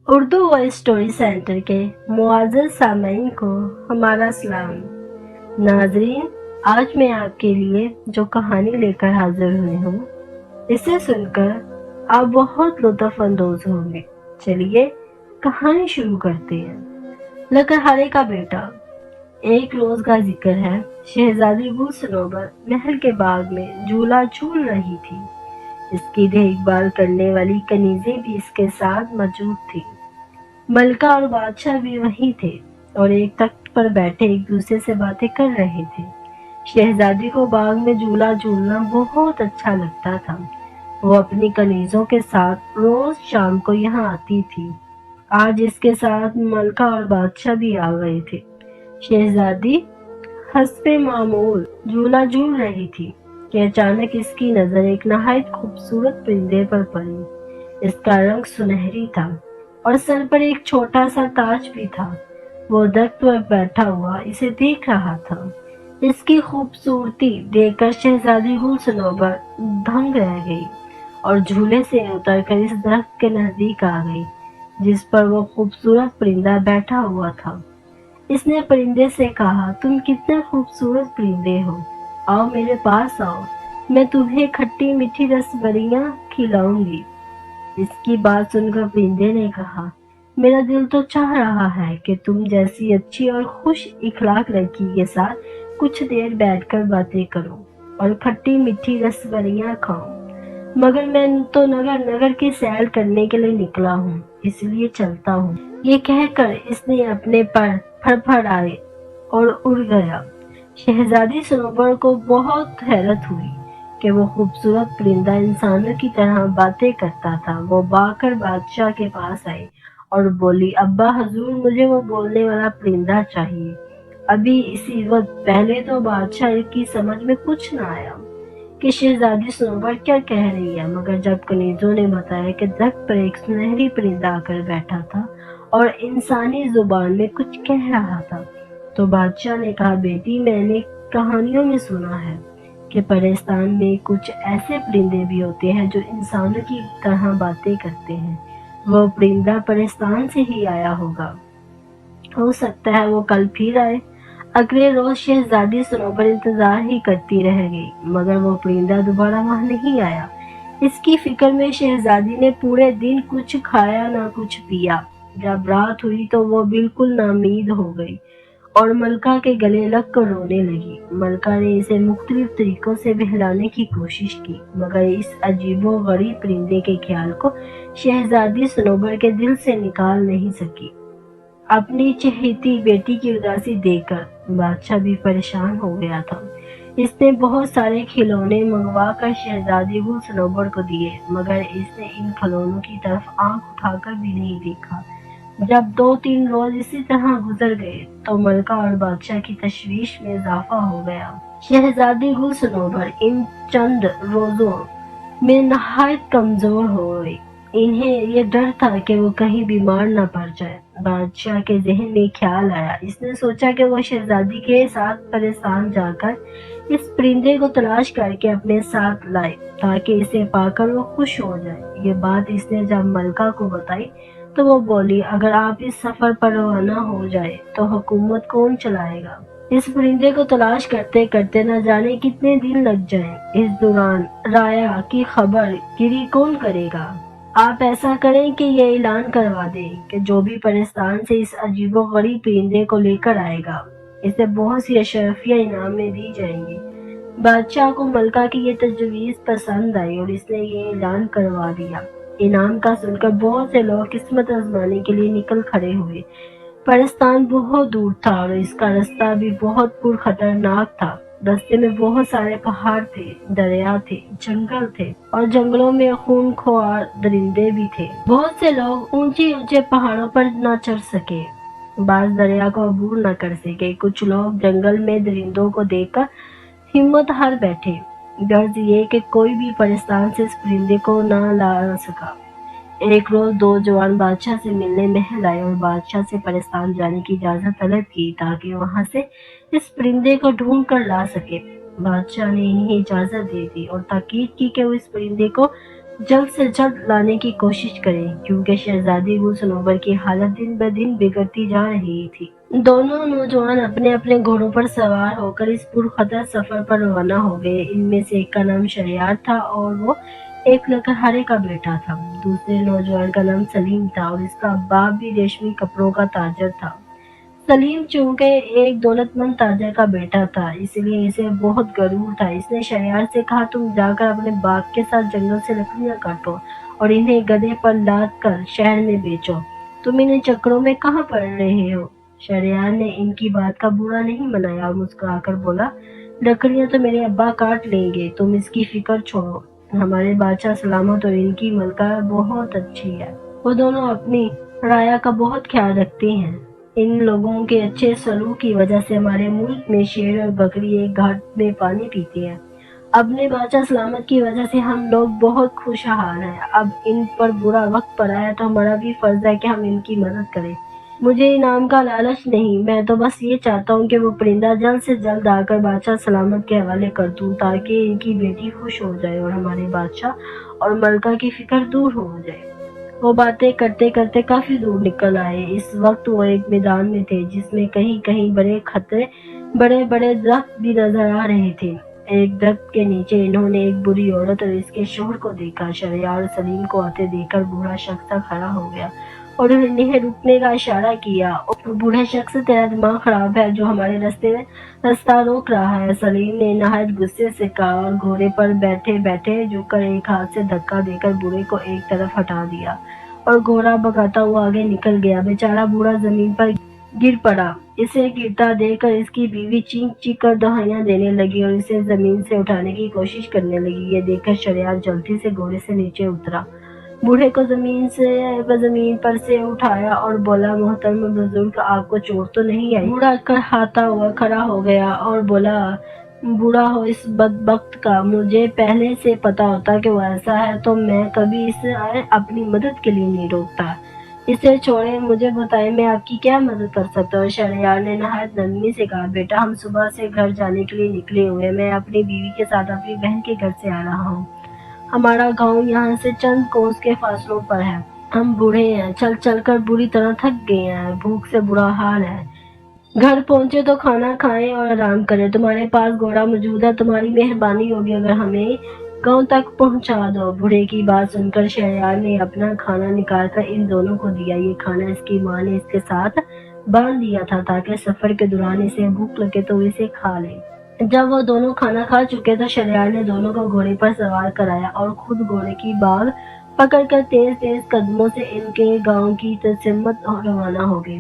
Urdu voice story centre کے معزز سامعین کو ہمارا سلام۔ ناظرین، آج میں آپ کے لیے جو کہانی لے کر حاضر ہوئی ہوں اسے سن کر آپ بہت لطف اندوز ہوں گے۔ چلیے کہانی شروع کرتے ہیں۔ لکڑہارے کا بیٹا۔ ایک روز کا ذکر ہے، شہزادی گل صنوبر محل کے باغ میں جھولا جھول رہی تھی۔ اس کی دیکھ بھال کرنے والی کنیزیں بھی اس کے ساتھ موجود تھیں۔ ملکہ اور بادشاہ بھی وہیں تھے اور ایک تخت پر بیٹھے ایک دوسرے سے باتیں کر رہے تھے۔ شہزادی کو باغ میں جھولا جھولنا بہت اچھا لگتا تھا۔ وہ اپنی کنیزوں کے ساتھ روز شام کو یہاں آتی تھی۔ آج اس کے ساتھ ملکہ اور بادشاہ بھی آ گئے تھے۔ شہزادی حسب معمول جھولا جھول رہی تھی کہ اچانک اس کی نظر ایک نہایت خوبصورت پرندے پر پڑی۔ اس کا رنگ سنہری تھا اور سر پر ایک چھوٹا سا تاج بھی تھا۔ وہ درخت پر بیٹھا ہوا اسے دیکھ رہا تھا۔ اس کی خوبصورتی دیکھ کر شہزادی گل صنوبر دنگ رہ گئی اور جھولے سے اتر کر اس درخت کے نزدیک آ گئی جس پر وہ خوبصورت پرندہ بیٹھا ہوا تھا۔ اس نے پرندے سے کہا، تم کتنے خوبصورت پرندے ہو، آؤ میرے پاس آؤ، میں تمہیں کھٹی میٹھی رس بریاں کھلاؤں گی۔ اس کی بات سن کر پرندے نے کہا، میرا دل تو چاہ رہا ہے کہ تم جیسی اچھی اور خوش اخلاق لڑکی کے ساتھ کچھ دیر بیٹھ کر باتیں کروں اور کھٹی میٹھی رس بریاں کھاؤں، مگر میں تو نگر کی سیر کرنے کے لیے نکلا ہوں، اس لیے چلتا ہوں۔ یہ کہہ کر اس نے اپنے پر پھڑپھڑائے اور اڑ گیا۔ شہزادی صنوبر کو بہت حیرت ہوئی کہ وہ خوبصورت پرندہ انسانوں کی طرح باتیں کرتا تھا۔ وہ بھاگ کر بادشاہ کے پاس آئی اور بولی، ابا حضور، مجھے وہ بولنے والا پرندہ چاہیے۔ ابھی اسی وقت پہلے تو بادشاہ کی سمجھ میں کچھ نہ آیا کہ شہزادی صنوبر کیا کہہ رہی ہے، مگر جب کنیزوں نے بتایا کہ درخت پر ایک سنہری پرندہ آ کر بیٹھا تھا اور انسانی زبان میں کچھ کہہ رہا تھا تو بادشاہ نے کہا، بیٹی، میں نے کہانیوں میں سنا ہے کہ پرستان میں کچھ ایسے پرندے بھی ہوتے ہیں جو انسانوں کی طرح باتیں کرتے ہیں۔ وہ پرندہ پرستان سے ہی آیا ہوگا، ہو سکتا ہے وہ کل پھر آئے۔ اگلے روز شہزادی صنوبر انتظار ہی کرتی رہ گئی، مگر وہ پرندہ دوبارہ وہاں نہیں آیا۔ اس کی فکر میں شہزادی نے پورے دن کچھ کھایا نہ کچھ پیا۔ جب رات ہوئی تو وہ بالکل ناامید ہو گئی اور ملکہ کے گلے لگ کر رونے لگی۔ ملکہ نے اسے مختلف طریقوں سے بہلانے کی کوشش کی، مگر اس عجیب و غریب پرندے کے خیال کو شہزادی صنوبر کے دل سے نکال نہیں سکی۔ اپنی چہیتی بیٹی کی اداسی دیکھ کر بادشاہ بھی پریشان ہو گیا تھا۔ اس نے بہت سارے کھلونے منگوا کر شہزادی گل صنوبر کو دیے، مگر اس نے ان کھلونوں کی طرف آنکھ اٹھا کر بھی نہیں دیکھا۔ جب 2-3 روز اسی طرح گزر گئے تو ملکہ اور بادشاہ کی تشویش میں اضافہ ہو گیا۔ شہزادی گل صنوبر ان چند روزوں میں نہایت کمزور ہو گئی۔ انہیں یہ ڈر تھا کہ وہ کہیں بیمار نہ پڑ جائے۔ بادشاہ کے ذہن میں خیال آیا۔ اس نے سوچا کہ وہ شہزادی کے ساتھ پرستان جا کر اس پرندے کو تلاش کر کے اپنے ساتھ لائے تاکہ اسے پا کر وہ خوش ہو جائے۔ یہ بات اس نے جب ملکہ کو بتائی تو وہ بولی، اگر آپ اس سفر پر روانہ ہو جائے تو حکومت کون چلائے گا؟ اس پرندے کو تلاش کرتے کرتے نہ جانے کتنے دن لگ جائیں۔ اس دوران رایا کی خبر گیری کون کرے گا؟ آپ ایسا کریں کہ یہ اعلان کروا دیں کہ جو بھی پرستان سے اس عجیب و غریب پرندے کو لے کر آئے گا اسے بہت سی اشرفیہ انعام میں دی جائیں گی۔ بادشاہ کو ملکہ کی یہ تجویز پسند آئی اور اس نے یہ اعلان کروا دیا۔ انعام کا سن کر بہت سے لوگ قسمت آزمانے کے لیے نکل کھڑے ہوئے۔ پرستان بہت دور تھا اور اس کا رستہ بھی بہت پر خطرناک تھا۔ رستے میں بہت سارے پہاڑ تھے، دریا تھے، جنگل تھے اور جنگلوں میں خونخوار درندے بھی تھے۔ بہت سے لوگ اونچے اونچے پہاڑوں پر نہ چڑھ سکے، بعض دریا کو عبور نہ کر سکے، کچھ لوگ جنگل میں درندوں کو دیکھ کر ہمت ہار بیٹھے۔ غرض یہ کہ کوئی بھی پرستان سے اس پرندے کو نہ لا سکا۔ ایک روز 2 جوان بادشاہ سے ملنے محل آئے اور بادشاہ سے پرستان جانے کی اجازت طلب کی تاکہ وہاں سے اس پرندے کو ڈھونڈ کر لا سکے۔ بادشاہ نے انہیں اجازت دے دی اور تاکید کی کہ وہ اس پرندے کو جلد سے جلد لانے کی کوشش کریں کیونکہ شہزادی گل صنوبر کی حالت دن بہ دن بگڑتی جا رہی تھی۔ دونوں نوجوان اپنے اپنے گھوڑوں پر سوار ہو کر اس پرخطر سفر پر روانہ ہو گئے۔ ان میں سے ایک کا نام شہریار تھا اور وہ ایک لکڑہارے کا بیٹا تھا۔ دوسرے نوجوان کا نام سلیم تھا اور اس کا باپ بھی ریشمی کپڑوں کا تاجر تھا۔ سلیم چونکہ ایک دولت مند تاجر کا بیٹا تھا اس لیے اسے بہت غرور تھا۔ اس نے شہریار سے کہا تم جا کر اپنے باپ کے ساتھ جنگل سے لکڑیاں کاٹو اور انہیں گدھے پر لاد کر شہر میں بیچو۔ تم انہیں چکروں میں کہاں پڑ رہے ہو؟ شہریار نے ان کی بات کا برا نہیں منایا اور مسکرا کر بولا لکڑیاں تو میرے ابا کاٹ لیں گے، تم اس کی فکر چھوڑو۔ ہمارے بادشاہ سلامت اور ان کی ملکہ بہت اچھی ہے۔ وہ دونوں اپنی رعایا کا بہت خیال رکھتے ہیں۔ ان لوگوں کے اچھے سلوک کی وجہ سے ہمارے ملک میں شیر اور بکری ایک گھاٹ میں پانی پیتے ہیں۔ اپنے بادشاہ سلامت کی وجہ سے ہم لوگ بہت خوشحال ہیں۔ اب ان پر برا وقت پڑا ہے تو ہمارا بھی فرض ہے کہ ہم ان کی مدد کریں۔ مجھے انعام کا لالچ نہیں، میں تو بس یہ چاہتا ہوں کہ وہ پرندہ جلد سے جلد آ کر بادشاہ سلامت کے حوالے کر دوں تاکہ ان کی بیٹی خوش ہو جائے اور ہمارے بادشاہ اور ملکہ کی فکر دور ہو جائے۔ وہ باتیں کرتے کرتے کافی دور نکل آئے۔ اس وقت وہ ایک میدان میں تھے جس میں کہیں کہیں بڑے بڑے درخت بھی نظر آ رہے تھے۔ ایک درخت کے نیچے انہوں نے ایک بوڑھی عورت اور اس کے شوہر کو دیکھا۔ شہریار اور سلیم کو آتے دیکھ کر بوڑھا شخص کھڑا ہو گیا اور انہیں رکنے کا اشارہ کیا۔ بوڑھے شخص تیرا دماغ خراب ہے جو ہمارے راستہ روک رہا ہے، سلیم نے نہایت غصے سے کہا اور گھوڑے پر بیٹھے بیٹھے جھک کر ایک ہاتھ سے دھکا دے کر بوڑھے کو ایک طرف ہٹا دیا اور گھوڑا بھگاتا ہوا آگے نکل گیا۔ بیچارہ بوڑھا زمین پر گر پڑا۔ اسے گرتا دیکھ کر اس کی بیوی چیخ چیخ کر دہائیاں دینے لگی اور اسے زمین سے اٹھانے کی کوشش کرنے لگی۔ یہ دیکھ کر شہریار جلدی سے گھوڑے سے نیچے اترا، بوڑھے کو زمین پر سے اٹھایا اور بولا محترم بزرگ آپ کو چوٹ تو نہیں آئی؟ بوڑھا کڑھاتا ہوا کھڑا ہو گیا اور بولا بوڑھا ہو اس بدبخت کا، مجھے پہلے سے پتا ہوتا کہ وہ ایسا ہے تو میں کبھی اسے اپنی مدد کے لیے نہیں روکتا۔ اسے چھوڑیں، مجھے بتائیں میں آپ کی کیا مدد کر سکتا ہوں؟ شہریار نے نہایت نرمی سے کہا بیٹا ہم صبح سے گھر جانے کے لیے نکلے ہوئے ہیں، میں اپنی بیوی کے ساتھ اپنی بہن کے گھر سے آ رہا ہوں۔ ہمارا گاؤں یہاں سے چند کوس کے فاصلوں پر ہے۔ ہم بوڑھے ہیں، چل چل کر بری طرح تھک گئے ہیں، بھوک سے برا حال ہے۔ گھر پہنچے تو کھانا کھائیں اور آرام کریں۔ تمہارے پاس گھوڑا موجود ہے، تمہاری مہربانی ہوگی اگر ہمیں گاؤں تک پہنچا دو۔ بوڑھے کی بات سن کر شہریار نے اپنا کھانا نکال کر ان دونوں کو دیا۔ یہ کھانا اس کی ماں نے اس کے ساتھ باندھ دیا تھا تاکہ سفر کے دوران اسے بھوک لگے تو اسے کھا لے۔ جب وہ دونوں کھانا کھا چکے تو شہریار نے دونوں کو گھوڑے پر سوار کرایا اور خود گھوڑے کی باگھ پکڑ کر تیز تیز قدموں سے ان کے گاؤں کی سمت روانہ ہو گئے۔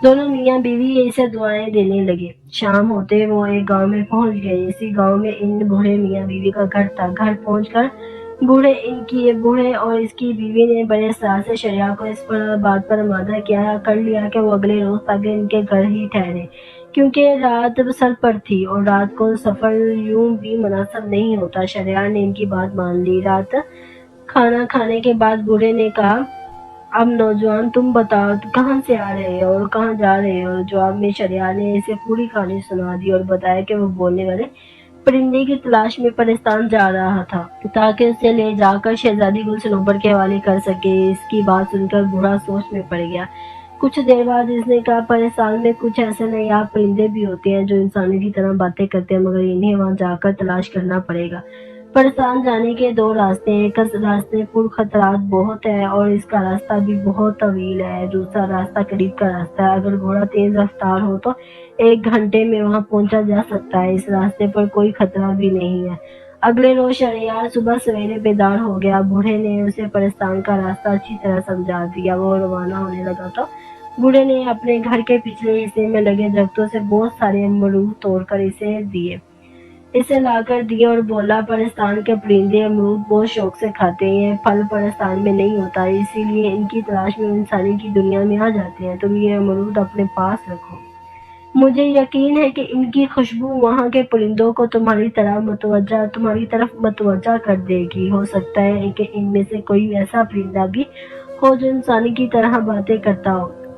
دونوں میاں بیوی اسے دعائیں دینے لگے۔ شام ہوتے وہ ایک گاؤں میں پہنچ گئے۔ اسی گاؤں میں ان بوڑھے میاں بیوی کا گھر تھا۔ گھر پہنچ کر بوڑھے اور اس کی بیوی نے بڑے اسرار سے شہریار کو اس بات پر آمادہ کر لیا کہ وہ اگلے روز تک ان کے گھر ہی ٹھہرے کیونکہ رات سر پر تھی اور رات کو سفر یوں بھی مناسب نہیں ہوتا۔ شہریار نے ان کی بات مان لی۔ رات کھانا کھانے کے بعد بوڑھے نے کہا اب نوجوان تم بتاؤ کہاں سے آ رہے ہو اور کہاں جا رہے ہو؟ جواب میں شہریار نے اسے پوری کہانی سنا دی اور بتایا کہ وہ بولنے والے پرندے کی تلاش میں پرستان جا رہا تھا تاکہ اسے لے جا کر شہزادی گل صنوبر کے حوالے کر سکے۔ اس کی بات سن کر بوڑھا سوچ میں پڑ گیا۔ کچھ دیر بعد اس نے کہا پرستان میں کچھ ایسے نایاب پرندے بھی ہوتے ہیں جو انسانوں کی طرح باتیں کرتے ہیں مگر انہیں وہاں جا کر تلاش کرنا پڑے گا۔ پرستان جانے کے دو راستے ہیں، ایک راستے پر خطرات بہت ہے اور اس کا راستہ بھی بہت طویل ہے، دوسرا راستہ قریب کا راستہ ہے، اگر گھوڑا تیز رفتار ہو تو 1 گھنٹے میں وہاں پہنچا جا سکتا ہے، اس راستے پر کوئی خطرہ بھی نہیں ہے۔ اگلے روز شہریار صبح سویرے بیدار ہو گیا۔ بوڑھے نے اسے پرستان کا راستہ اچھی طرح سمجھا دیا۔ وہ روانہ ہونے لگا تو بوڑھے نے اپنے گھر کے پچھلے حصے میں لگے درختوں سے بہت سارے امرود توڑ کر اسے لا کر دیے اور بولا پرستان کے پرندے امرود بہت شوق سے کھاتے ہیں، یہ پھل پرستان میں نہیں ہوتا، اسی لیے ان کی تلاش میں انسانی کی دنیا میں آ جاتے ہیں، تم یہ امرود اپنے پاس رکھو۔ مجھے یقین ہے کہ ان کی خوشبو وہاں کے پرندوں کو تمہاری طرف متوجہ کر دے گی۔ ہو سکتا ہے کہ ان میں سے کوئی ایسا پرندہ بھی ہو جو انسانی کی طرح باتیں کرتا ہو۔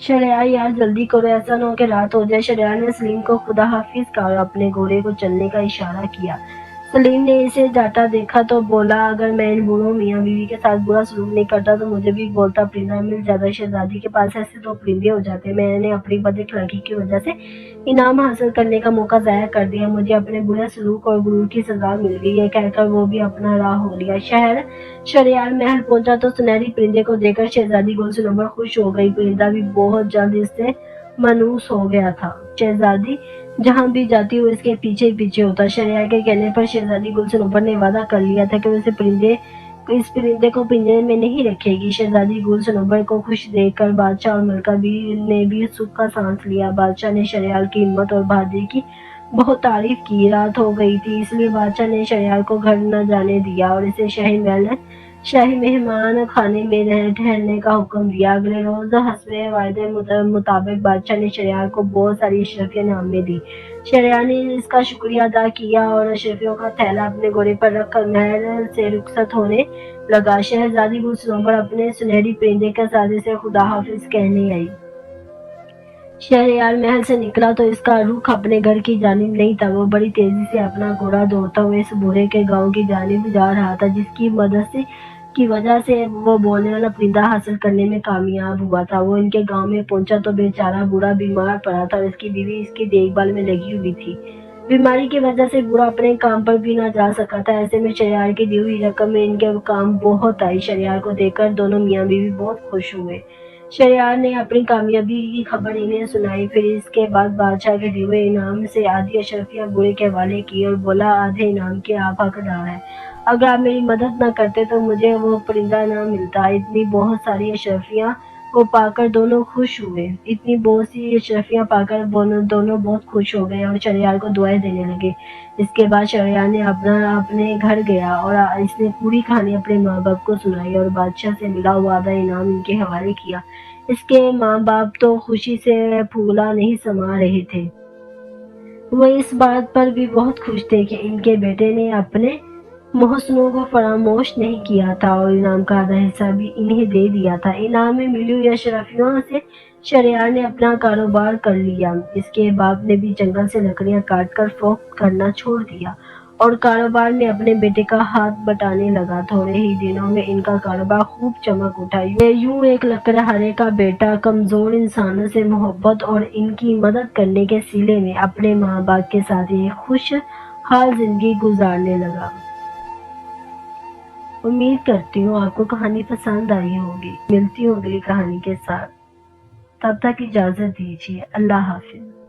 شریعہ یار جلدی کرو، ایسا نہ ہو کہ رات ہو جائے۔ شریعہ نے سلیم کو خدا حافظ کہا اور اپنے گھوڑے کو چلنے کا اشارہ کیا۔ سلیم نے اسے جاتا دیکھا تو بولا، اگر میں ان بوڑھوں میاں بیوی کے ساتھ برا سلوک نہیں کرتا تو مجھے بھی ایک بولتا پرندہ مل جاتا۔ شہزادی کے پاس ایسے 2 پرندے ہو جاتے، میں نے اپنی بد اخلاقی کی وجہ سے انعام حاصل کرنے کا موقع ضائع کر دیا، مجھے اپنے برے سلوک اور غرور کی سزا مل گئی۔ یہ کہہ کر وہ بھی اپنا راہ ہو لیا۔ شہریار محل پہنچا تو سنہری پرندے کو دیکھ کر شہزادی گل صنوبر خوش ہو گئی۔ پرندہ بھی بہت جلد اس سے مانوس ہو گیا تھا۔ شہزادی جہاں بھی جاتی وہ اس کے پیچھے پیچھے ہوتا۔ شہریار کے کہنے پر شہزادی گل صنوبر نے وعدہ کر لیا تھا کہ وہ اس پرندے کو پنجرے میں نہیں رکھے گی۔ شہزادی گل صنوبر کو خوش دیکھ کر بادشاہ اور ملکہ نے بھی سکھ کا سانس لیا۔ بادشاہ نے شہریار کی ہمت اور بہادری کی بہت تعریف کی۔ رات ہو گئی تھی، اس لیے بادشاہ نے شہریار کو گھر نہ جانے دیا اور اسے شاہی مہمان خانے میں ٹھہرنے کا حکم دیا۔ اگلے روز حسب وعدے مطابق بادشاہ نے شہریار کو بہت ساری اشرفی انعامیں دی۔ شہریار نے اس کا شکریہ ادا کیا اور اشرفیوں کا تھیلا اپنے گھوڑے پر رکھ کر محل سے رخصت ہونے لگا۔ شہزادی گل صنوبر اپنے سنہری پرندے کے ساتھ اسے خدا حافظ کہنے آئی۔ شہریار محل سے نکلا تو اس کا رخ اپنے گھر کی جانب نہیں تھا، وہ بڑی تیزی سے اپنا گھوڑا دوڑتا ہوا اس بوڑھے کے گاؤں کی جانب جا رہا تھا، جس کی وجہ سے وہ بولنے والا پرندہ حاصل کرنے میں کامیاب ہوا تھا۔ وہ ان کے گاؤں میں پہنچا تو بیچارہ بوڑھا بیمار پڑا تھا اور اس کی بیوی اس کی دیکھ بھال میں لگی ہوئی تھی۔ بیماری کی وجہ سے بوڑھا اپنے کام پر بھی نہ جا سکا تھا، ایسے میں شہریار کی دی ہوئی رقم میں ان کے کام بہت آئی۔ شہریار کو دیکھ کر دونوں میاں بیوی بہت خوش ہوئے۔ شہریار نے اپنی کامیابی کی خبر انہیں سنائی، پھر اس کے بعد بادشاہ کے دیے ہوئے انعام سے آدھی اشرفیاں بوڑھے کے حوالے کی اور بولا، آدھے انعام کے آپ حقدار ہیں، اگر آپ میری مدد نہ کرتے تو مجھے وہ پرندہ نہ ملتا۔ اتنی بہت ساری اشرفیاں کو پا کر دونوں خوش ہوئے۔ اتنی بہت سی اشرفیاں پا کر دونوں بہت خوش ہو گئے اور شہریار کو دعائیں دینے لگے۔ اس کے بعد شہریار نے اپنے گھر گیا اور اس نے پوری کہانی اپنے ماں باپ کو سنائی اور بادشاہ سے ملا ہوا آدھا انعام ان کے حوالے کیا۔ اس کے ماں باپ تو خوشی سے پھولا نہیں سما رہے تھے۔ وہ اس بات پر بھی بہت خوش تھے کہ ان کے بیٹے نے اپنے محسنوں کو فراموش نہیں کیا تھا اور انعام کا آدھا حصہ بھی انہیں دے دیا تھا۔ انعام میں ملی ہوئی اشرفیوں سے شہریار نے اپنا کاروبار کر لیا۔ اس کے باپ نے بھی جنگل سے لکڑیاں کاٹ کر فروخت کرنا چھوڑ دیا اور کاروبار میں اپنے بیٹے کا ہاتھ بٹانے لگا۔ تھوڑے ہی دنوں میں ان کا کاروبار خوب چمک اٹھا۔ یوں ایک لکڑہارے کا بیٹا کمزور انسانوں سے محبت اور ان کی مدد کرنے کے صلے میں اپنے ماں باپ کے ساتھ ایک خوشحال زندگی گزارنے لگا۔ امید کرتی ہوں آپ کو کہانی پسند آئی ہوگی۔ ملتی ہوں اگلی کہانی کے ساتھ، تب تک اجازت دیجیے۔ اللہ حافظ۔